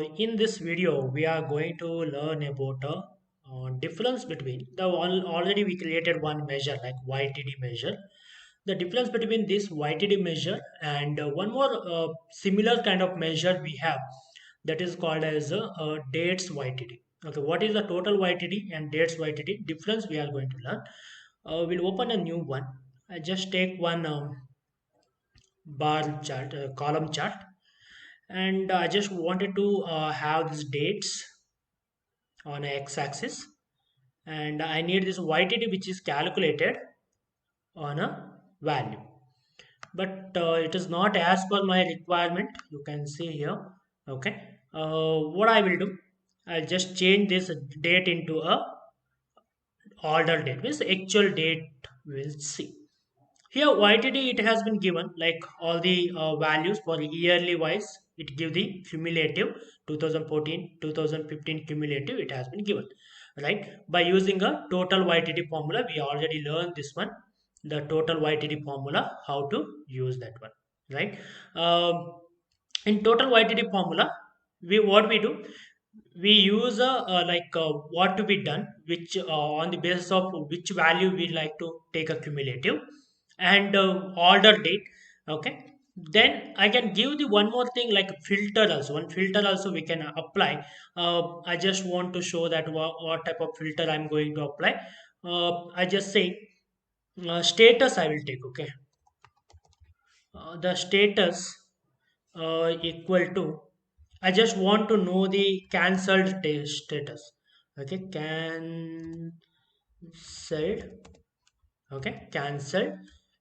In this video, we are going to learn about difference between already we created one measure like YTD measure. The difference between this YTD measure and one more similar kind of measure we have that is called as dates YTD. Okay, what is the total YTD and dates YTD difference we are going to learn. We'll open a new one. I just take one bar chart, column chart, and I just wanted to have these dates on a x-axis, and I need this YTD which is calculated on a value, but it is not as per my requirement. You can see here. Okay, what I will do, I'll just change this date into a order date, means actual date. We'll see. Here YTD it has been given like all the values for yearly wise. It give the cumulative 2014 2015 cumulative it has been given, right? By using a total YTD formula, we already learned this one, the total YTD formula, how to use that one, right? Um, in total YTD formula, we what we do, we use what to be done, which on the basis of which value we like to take a cumulative, and order date. Okay, then I can give the one more thing like filter also, one filter also we can apply. I just want to show that what type of filter I'm going to apply. I just say status I will take. Okay, the status equal to, I just want to know the cancelled status. Okay, cancelled. Okay, cancelled.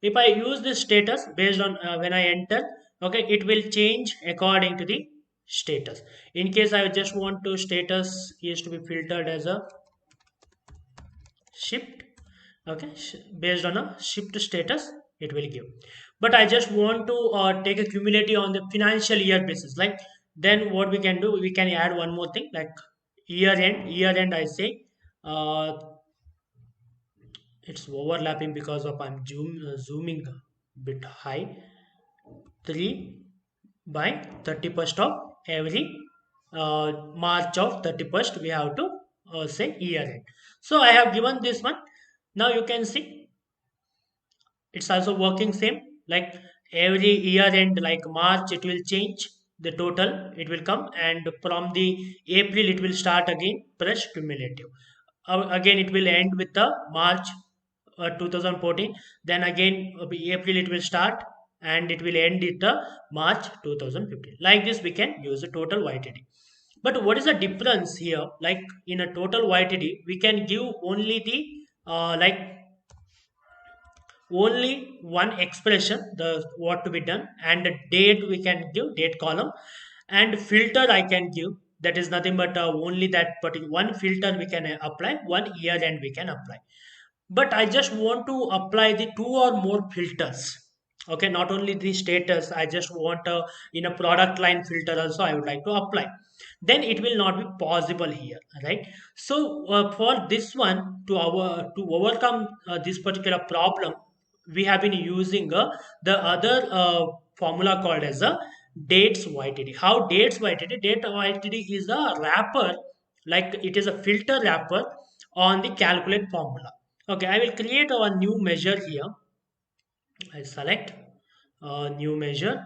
If I use this status based on when I enter, okay, it will change according to the status. In case I just want to status is to be filtered as a shipped. Okay, based on a shipped status it will give. But I just want to take a cumulative on the financial year basis, like, then what we can do, we can add one more thing like year end I say. uh, it's overlapping because of I'm zooming a bit high. 3 by 31st of every March of 31st we have to say year end. So I have given this one. Now you can see it's also working same, like every year end like March it will change the total, it will come, and from the April it will start again fresh cumulative. Again it will end with the March 2014, then again April it will start, and it will end with the March 2015. Like this we can use a total YTD. But what is the difference here, like in a total YTD we can give only the like only one expression, the what to be done, and the date we can give, date column, and filter I can give, that is nothing but only that particular one filter we can apply, one year and we can apply. But I just want to apply the two or more filters. Okay, not only the status, I just want in a product line filter also I would like to apply, then it will not be possible here, right? So for this one, to overcome this particular problem, we have been using the other formula called as a dates YTD. How dates YTD, date YTD is a wrapper, like it is a filter wrapper on the calculate formula. Okay, I will create a new measure here. I select a new measure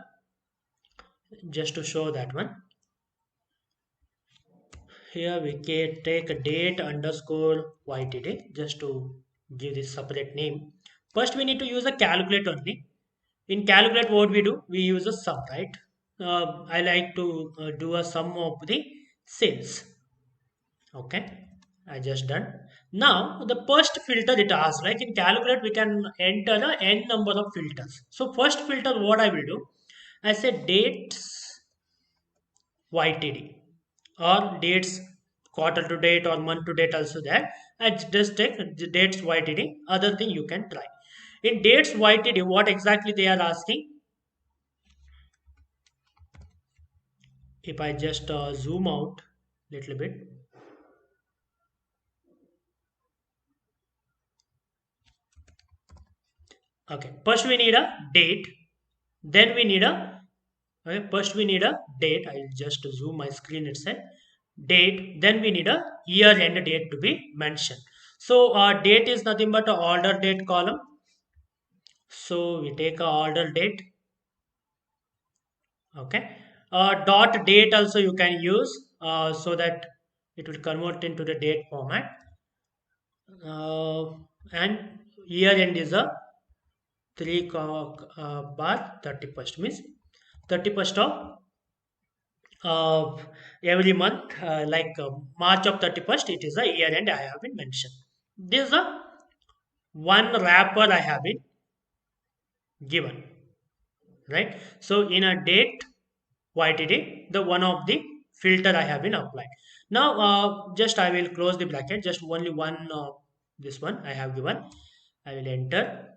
just to show that one. Here we can take a date underscore YTD just to give this separate name. First, we need to use a calculate only. In calculate, what we do, we use a sum, right? I like to do a sum of the sales. Okay, I just done. Now the first filter it asks, like in calculate, we can enter the n number of filters. So first filter, what I will do, I say dates YTD, or dates quarter to date or month to date also there. I just take the dates YTD. Other thing you can try. In dates YTD, what exactly they are asking? If I just zoom out little bit. Okay, first we need a date, then we need a Okay, first we need a date. I'll just zoom my screen itself. Date. Then we need a year end date to be mentioned. So date is nothing but a order date column. So we take a order date. Okay. Dot date also you can use so that it will convert into the date format. And year end is a 3 bar 31st means 31st of uh, every month, like March of 31st, it is a year end I have been mentioned. This is a one wrapper I have been given, right? So in a date YTD, the one of the filter I have been applied. Now, just I will close the bracket, just only one, this one I have given. I will enter.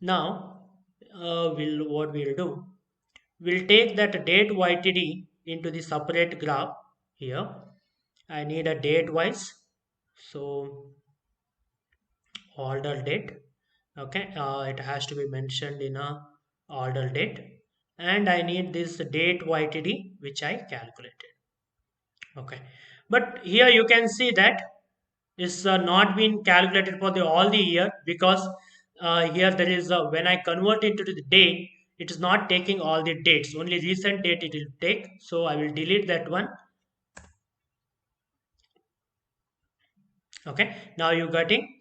Now, what we'll do, we'll take that date YTD into the separate graph here. I need a date wise. So order date. Okay, it has to be mentioned in a order date. And I need this date YTD which I calculated. Okay, but here you can see that is not been calculated for the all the year because here there is when I convert it to the date, it is not taking all the dates, only recent date it will take. So I will delete that one. Okay, now you getting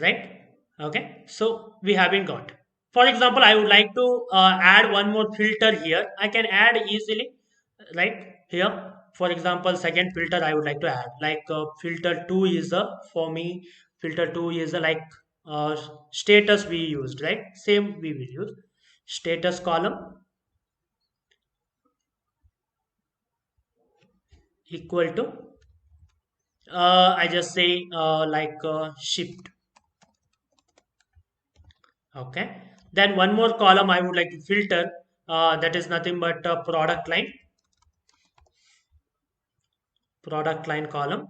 right. Okay, so we haven't got, for example, I would like to add one more filter here. I can add easily right here. For example, second filter I would like to add, like filter 2 is a, for me, filter 2 is a, like uh, status we used, right? Same we will use status column equal to I just say like shipped. Okay. Then one more column I would like to filter. That is nothing but product line column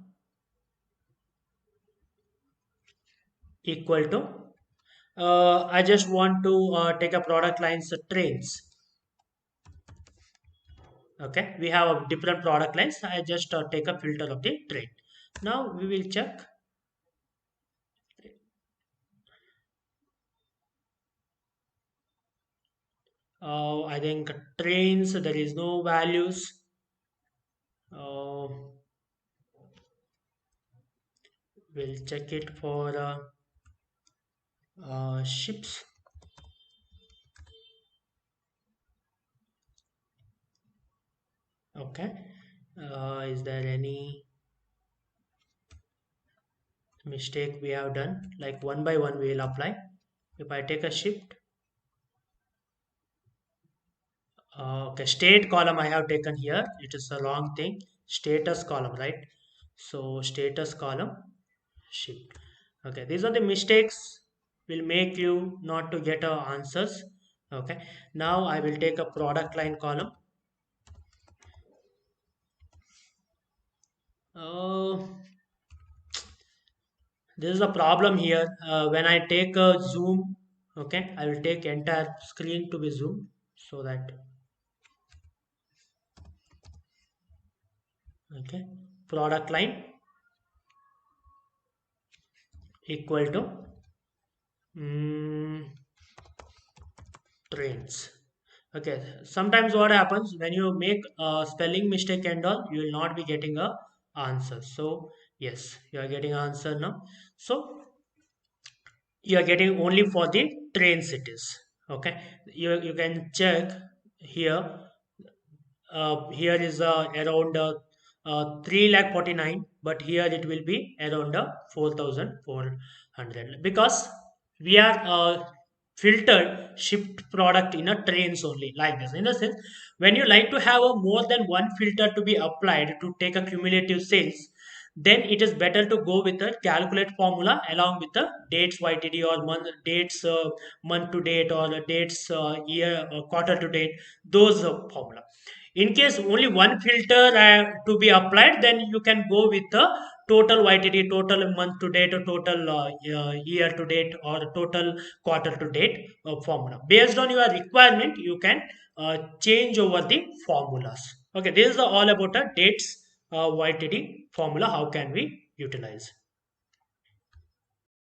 equal to. I just want to take a product lines trains. Okay. We have a different product lines. I just take a filter of the train. Now we will check. I think trains there is no values. Uh, we'll check it for ships. Okay. Is there any mistake we have done? Like one by one we will apply. If I take a shift, okay, state column I have taken here. It is a wrong thing. Status column, right? So status column shift. Okay, these are the mistakes will make you not to get answers. Okay, now I will take a product line column. Uh, This is a problem here. When I take a zoom, okay, I will take entire screen to be zoomed so that, okay, product line equal to mm, trains. Okay, sometimes what happens when you make a spelling mistake and all, you will not be getting a answer. So yes, you are getting answer now. So you are getting only for the train cities. Okay, you can check here. Here is around 3 lakh 49, but here it will be around 4,400 because we are filtered shipped product in a trains only, like this. In a sense, when you like to have a more than one filter to be applied to take a cumulative sales, then it is better to go with a calculate formula along with the dates YTD or month dates, month to date, or dates year quarter to date, those formula. In case only one filter to be applied, then you can go with the total YTD, total month to date, or total year to date, or total quarter to date formula. Based on your requirement, you can change over the formulas. Okay, this is all about the dates YTD formula. How can we utilize?